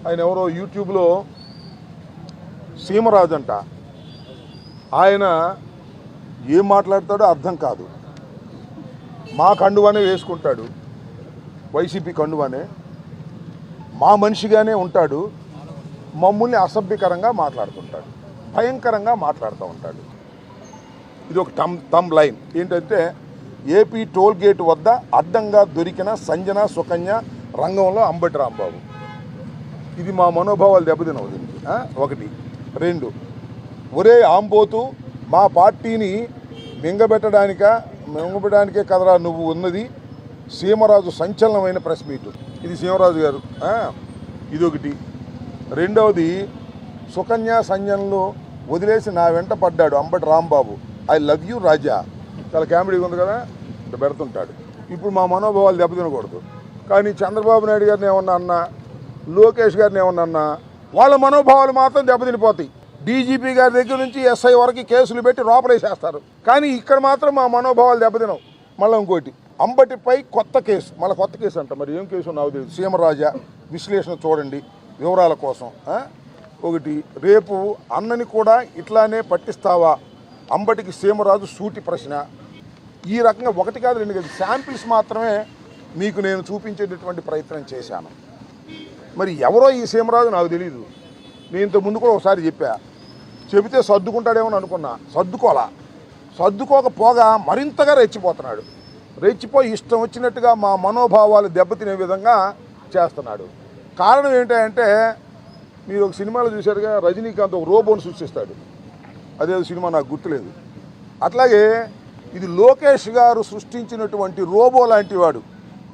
ఆయన ఎవరో యూట్యూబ్లో సీమరాజు అంట, ఆయన ఏం మాట్లాడతాడో అర్థం కాదు. మా కండువానే వేసుకుంటాడు, వైసీపీ కండువానే, మా మనిషిగానే ఉంటాడు, మమ్మల్ని అసభ్యకరంగా మాట్లాడుతుంటాడు, భయంకరంగా మాట్లాడుతూ ఉంటాడు. ఇది ఒక తమ్ లైన్ ఏంటంటే, ఏపీ టోల్ గేట్ వద్ద అడ్డంగా దొరికిన సంజన సుకన్య రంగంలో అంబటి రాంబాబు. ఇది మా మనోభావాలు దెబ్బతినవు దీనికి. ఒకటి. రెండు, ఒరే ఆంబోతు, మా పార్టీని మింగబెట్టడానికే కదరా నువ్వు ఉన్నది. సీమరాజు సంచలనమైన ప్రెస్ మీట్ ఇది. సీమరాజు గారు ఇదొకటి. రెండవది, సుకన్య సంజనలు వదిలేసి నా వెంట పడ్డాడు Ambati Rambabu. I love you Raja. చాలా కామెడీగా ఉంది కదా, ఇట్లా పెడుతుంటాడు. ఇప్పుడు మా మనోభావాలు దెబ్బతినకూడదు. కానీ చంద్రబాబు నాయుడు గారిని ఏమన్నా అన్నా, లోకేష్ గారిని ఏమన్నా అన్నా, వాళ్ళ మనోభావాలు మాత్రం దెబ్బతినిపోతాయి. డీజీపీ గారి దగ్గర నుంచి ఎస్ఐ వరకు కేసులు పెట్టి లోపలేసేస్తారు. కానీ ఇక్కడ మాత్రం మా మనోభావాలు దెబ్బతినవు. మళ్ళీ ఇంకోటి, అంబటిపై కొత్త కేసు, మళ్ళీ కొత్త కేసు అంట. మరి ఏం కేసు నాకు తెలియదు. సీమరాజా విశ్లేషణ చూడండి వివరాల కోసం. ఒకటి, రేపు అన్నని కూడా ఇట్లానే పట్టిస్తావా అంబటికి సీమరాజు సూటి ప్రశ్న. ఈ రకంగా ఒకటి కాదు రెండు కాదు, శాంపిల్స్ మాత్రమే మీకు నేను చూపించేటటువంటి ప్రయత్నం చేశాను. మరి ఎవరో ఈ సీమరాజు నాకు తెలియదు. నేను ఇంత ముందు కూడా ఒకసారి చెబితే సర్దుకుంటాడేమో అనుకున్నా, సర్దుకోకపోగా మరింతగా రెచ్చిపోతున్నాడు. రెచ్చిపోయి ఇష్టం వచ్చినట్టుగా మా మనోభావాలు దెబ్బతినే విధంగా చేస్తున్నాడు. కారణం ఏంటంటే, మీరు ఒక సినిమాలో చూశారుగా, రజనీకాంత్ ఒక రోబోను సృష్టిస్తాడు, అదేదో సినిమా నాకు గుర్తులేదు. అట్లాగే ఇది లోకేష్ గారు సృష్టించినటువంటి రోబో లాంటి వాడు.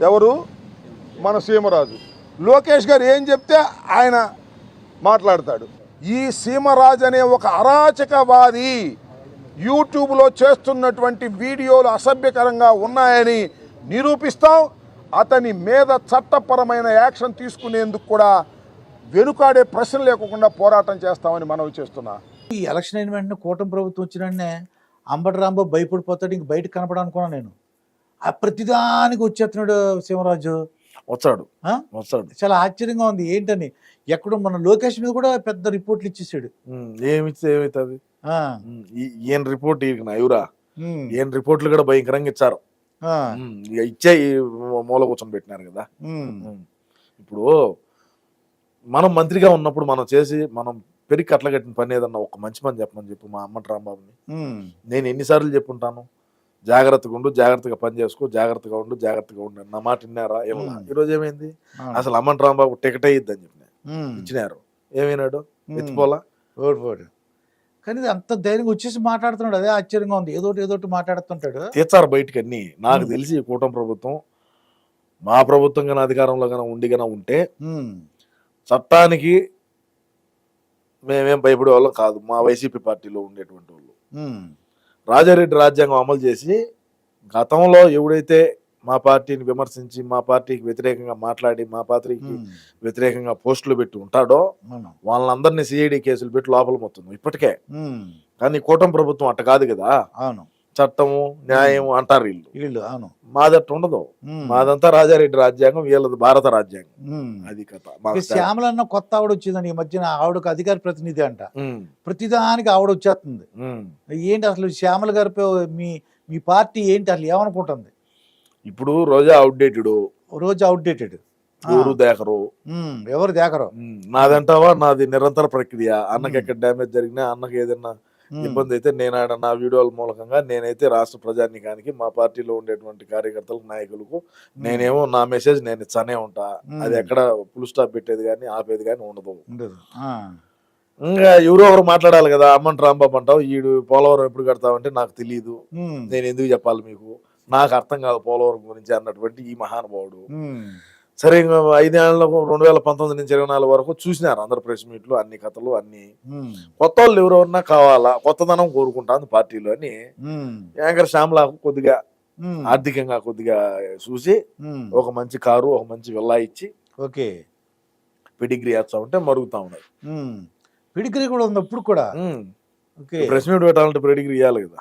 ఎవరు? మన సీమరాజు. లోకేష్ గారు ఏం చెప్తే ఆయన మాట్లాడతాడు. ఈ సీమరాజు అనే ఒక అరాచకవాది యూట్యూబ్లో చేస్తున్నటువంటి వీడియోలు అసభ్యకరంగా ఉన్నాయని నిరూపిస్తాం. అతని మీద చట్టపరమైన యాక్షన్ తీసుకునేందుకు కూడా వెనుకాడే ప్రశ్న లేకుండా పోరాటం చేస్తామని మనవి చేస్తున్నా. ఈ ఎలక్షన్ అయిన వెంటనే కూటమి ప్రభుత్వం వచ్చిన వెంటనే అంబటి రాంబాబు భయపడిపోతాడు, ఇంక బయటకు కనపడాలనుకున్నాను నేను. ఆ ప్రతిదానికి వచ్చేస్తున్నాడు సీమరాజు. వచ్చాడు. చాలా ఆశ్చర్యంగా ఉంది ఏంటని. ఎక్కడో మన లోకేష్ మీద కూడా పెద్ద రిపోర్ట్లు ఇచ్చేసాడు. ఏమిస్తే ఏమవుతుంది? ఈయన రిపోర్ట్ ఎవరా? ఈయన రిపోర్ట్లు కూడా భయంకరంగా ఇచ్చారు. ఇచ్చే మూల కూర్చొని పెట్టినారు కదా. ఇప్పుడు మనం మంత్రిగా ఉన్నప్పుడు మనం పెరిగి కట్ల కట్టిన పని ఏదన్నా ఒక మంచి పని చెప్పమని చెప్పు మా అంబటి రాంబాబుని. నేను ఎన్నిసార్లు చెప్పుంటాను, జాగ్రత్తగా పని చేసుకో, జాగ్రత్తగా ఉండు నా మాట విన్నారా? ఏమన్నా ఈరోజు ఏమైంది? అసలు అంబటి రాంబాబు టికెట్ అయ్యిద్దని చెప్పిన ఇచ్చినారు. ఏమైనాడు? ఎత్తిపోలా ఓడిపోడు. కానీ అంత ధైర్యంగా వచ్చేసి మాట్లాడుతున్నాడు. అదే ఆశ్చర్యంగా ఉంది. ఏదోటి మాట్లాడుతుంటాడు. తీర్చారు బయటికి అన్ని. నాకు తెలిసి కూటమి ప్రభుత్వం మా ప్రభుత్వం కానీ అధికారంలో కానీ ఉంటే చట్టానికి మేమేం భయపడే వాళ్ళం కాదు. మా వైసీపీ పార్టీలో ఉండేటువంటి వాళ్ళు రాజారెడ్డి రాజ్యాంగం అమలు చేసి గతంలో ఎవడైతే మా పార్టీని విమర్శించి మా పార్టీకి వ్యతిరేకంగా మాట్లాడి మా పార్టీకి వ్యతిరేకంగా పోస్టులు పెట్టి ఉంటాడో వాళ్ళందరినీ సిఐడి కేసులు పెట్టి లోపల మొత్తం ఇప్పటికే. కానీ కూటమి ప్రభుత్వం అట్ట కాదు కదా. చట్టము న్యాయం అంటారు వీళ్ళు. మాదట్టు ఉండదు. మాదంతా రాజారెడ్డి రాజ్యాంగం, వీళ్ళది భారత రాజ్యాంగం. అది కథ. శ్యామలన్న కొత్త ఆవిడ వచ్చిందని ఈ మధ్యన. ఆవిడకు అధికార ప్రతినిధి అంట. ప్రతిదానికి ఆవిడ వచ్చేస్తుంది. ఏంటి అసలు శ్యామల గారి మీ పార్టీ ఏంటి అసలు ఏమనుకుంటుంది? ఇప్పుడు రోజా అవుట్డేటెడ్. ఎవరు దేకరు. నాదంటావా? నాది నిరంతర ప్రక్రియ. అన్నకి ఎక్కడ డ్యామేజ్ జరిగినా, అన్నకి ఏదైనా ఇబ్బంది అయితే నా వీడియోల మూలకంగా నేనైతే రాష్ట్ర ప్రజానీకానికి, మా పార్టీలో ఉండేటువంటి కార్యకర్తలకు, నాయకులకు నేనేమో నా మెసేజ్ నేను ఇచ్చానే ఉంటా. అది ఎక్కడ ఫుల్ స్టాప్ పెట్టేది కానీ ఆపేది కానీ ఉండదు. ఇంకా ఎవరో ఒకరు మాట్లాడాలి కదా. అంబటి రాంబాబు అంటావు, ఈడు పోలవరం ఎప్పుడు కడతావంటే నాకు తెలియదు, నేను ఎందుకు చెప్పాలి మీకు, నాకు అర్థం కాదు పోలవరం గురించి అన్నటువంటి ఈ మహానుభావుడు. సరే, 5 ఏళ్ళ 2019 నుంచి 24 వరకు చూసినారు అందరు ప్రెస్ మీట్లు, అన్ని కథలు, అన్ని. కొత్త వాళ్ళు ఎవరెవరన్నా కావాలా, కొత్తదనం కోరుకుంటాను పార్టీలో అని యాంకర్ శ్యామలకు కొద్దిగా ఆర్థికంగా కొద్దిగా చూసి ఒక మంచి కారు, ఒక మంచి విల్లా ఇచ్చి పెడిగ్రీ వేస్తా ఉంటే మరుగుతా ఉన్నారు. పెడిగ్రీ కూడా ఉంది అప్పుడు కూడా. ప్రెస్ మీట్ పెట్టాలంటే పెడిగ్రీ ఇవ్వాలి కదా.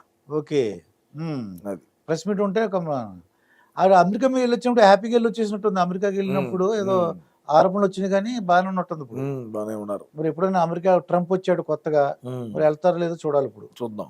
అది ప్రెస్ మీట్ ఉంటే అమెరికా మీద వెళ్ళొచ్చినప్పుడు హ్యాపీగా వెళ్ళి వచ్చేసినట్టుంది. అమెరికాకి వెళ్ళినప్పుడు ఏదో ఆరోపణలు వచ్చినాయి కానీ బాగానే ఉన్నట్టుంది ఇప్పుడు. బానే ఉన్నారు. మరి ఎప్పుడైనా అమెరికా ట్రంప్ వచ్చాడు కొత్తగా, మరి వెళ్తారో లేదో చూడాలి ఇప్పుడు. చూద్దాం.